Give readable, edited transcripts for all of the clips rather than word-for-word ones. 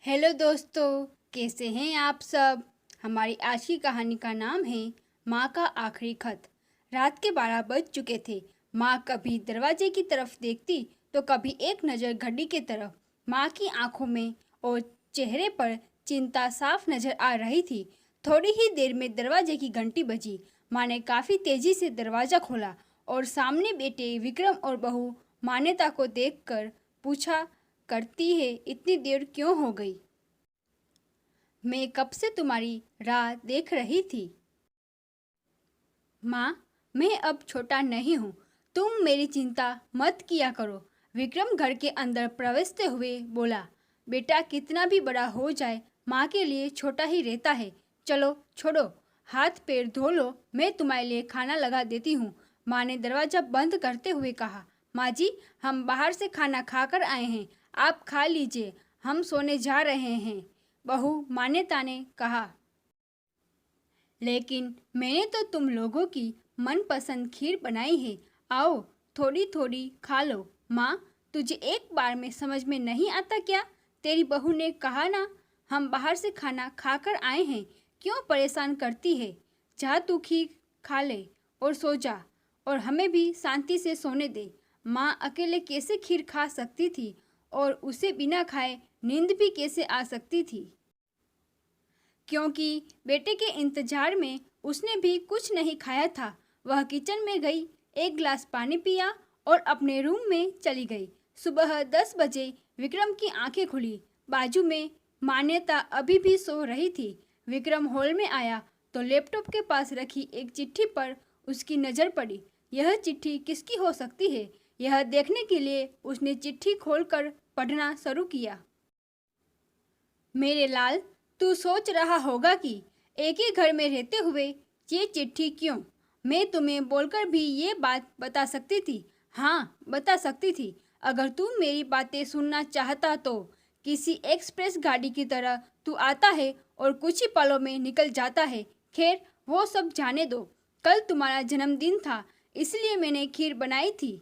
Hello दोस्तों, कैसे हैं आप सब। हमारी आज की कहानी का नाम है माँ का आखिरी खत। रात के 12 बज चुके थे। माँ कभी दरवाजे की तरफ देखती तो कभी एक नज़र घड़ी की तरफ। माँ की आंखों में और चेहरे पर चिंता साफ नजर आ रही थी। थोड़ी ही देर में दरवाजे की घंटी बजी। माँ ने काफ़ी तेजी से दरवाज़ा खोला और सामने बेटे विक्रम और बहू मान्यता को देखकर पूछा करती है, इतनी देर क्यों हो गई। मैं कब से तुम्हारी राह देख रही थी। माँ, मैं अब छोटा नहीं हूँ, तुम मेरी चिंता मत किया करो। विक्रम घर के अंदर प्रवेशते हुए बोला। बेटा कितना भी बड़ा हो जाए, माँ के लिए छोटा ही रहता है। चलो छोड़ो, हाथ पैर धो लो, मैं तुम्हारे लिए खाना लगा देती हूँ। माँ ने दरवाज़ा बंद करते हुए कहा। माँ जी, हम बाहर से खाना खाकर आए हैं, आप खा लीजिए, हम सोने जा रहे हैं। बहू मान्यता ने कहा। लेकिन मैंने तो तुम लोगों की मनपसंद खीर बनाई है, आओ थोड़ी थोड़ी खा लो। माँ, तुझे एक बार में समझ में नहीं आता क्या। तेरी बहू ने कहा ना, हम बाहर से खाना खाकर आए हैं, क्यों परेशान करती है। जा तू खीर खा ले और सो जा, और हमें भी शांति से सोने दे। माँ अकेले कैसे खीर खा सकती थी, और उसे बिना खाए नींद भी कैसे आ सकती थी, क्योंकि बेटे के इंतजार में उसने भी कुछ नहीं खाया था। वह किचन में गई, एक गिलास पानी पिया और अपने रूम में चली गई। सुबह 10 बजे विक्रम की आंखें खुली। बाजू में मान्यता अभी भी सो रही थी। विक्रम हॉल में आया तो लैपटॉप के पास रखी एक चिट्ठी पर उसकी नज़र पड़ी। यह चिट्ठी किसकी हो सकती है, यह देखने के लिए उसने चिट्ठी खोलकर पढ़ना शुरू किया। मेरे लाल, तू सोच रहा होगा कि एक ही घर में रहते हुए ये चिट्ठी क्यों। मैं तुम्हें बोलकर भी ये बात बता सकती थी। हाँ, बता सकती थी। अगर तू मेरी बातें सुनना चाहता तो किसी एक्सप्रेस गाड़ी की तरह तू आता है और कुछ ही पलों में निकल जाता है। खैर, वो सब जाने दो। कल तुम्हारा जन्मदिन था, इसलिए मैंने खीर बनाई थी।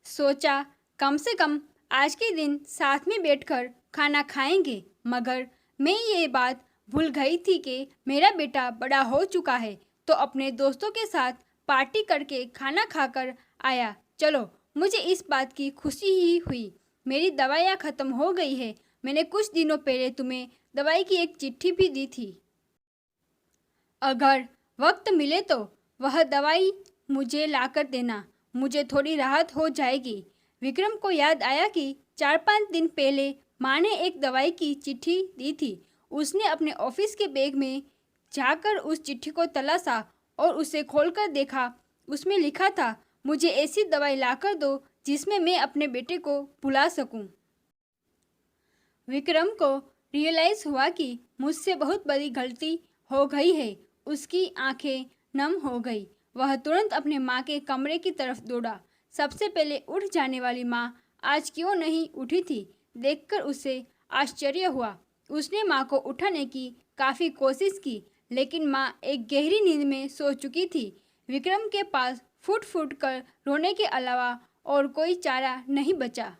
सोचा कम से कम आज के दिन साथ में बैठकर खाना खाएंगे। मगर मैं ये बात भूल गई थी कि मेरा बेटा बड़ा हो चुका है, तो अपने दोस्तों के साथ पार्टी करके खाना खाकर आया। चलो, मुझे इस बात की खुशी ही हुई। मेरी दवाइयाँ ख़त्म हो गई है। मैंने कुछ दिनों पहले तुम्हें दवाई की एक चिट्ठी भी दी थी। अगर वक्त मिले तो वह दवाई मुझे लाकर देना, मुझे थोड़ी राहत हो जाएगी। विक्रम को याद आया कि 4-5 दिन पहले माँ ने एक दवाई की चिट्ठी दी थी। उसने अपने ऑफिस के बैग में जाकर उस चिट्ठी को तलाशा और उसे खोलकर देखा। उसमें लिखा था, मुझे ऐसी दवाई लाकर दो जिसमें मैं अपने बेटे को भुला सकूं। विक्रम को रियलाइज हुआ कि मुझसे बहुत बड़ी गलती हो गई है। उसकी आंखें नम हो गई। वह तुरंत अपने माँ के कमरे की तरफ दौड़ा। सबसे पहले उठ जाने वाली माँ आज क्यों नहीं उठी थी, देखकर उसे आश्चर्य हुआ। उसने माँ को उठाने की काफ़ी कोशिश की, लेकिन माँ एक गहरी नींद में सो चुकी थी। विक्रम के पास फुट फुट कर रोने के अलावा और कोई चारा नहीं बचा।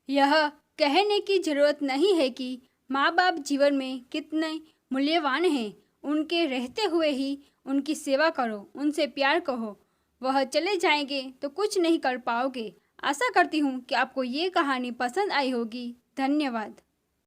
यह कहने की ज़रूरत नहीं है कि माँ बाप जीवन में कितने मूल्यवान हैं। उनके रहते हुए ही उनकी सेवा करो, उनसे प्यार करो। वह चले जाएंगे तो कुछ नहीं कर पाओगे। आशा करती हूँ कि आपको ये कहानी पसंद आई होगी। धन्यवाद।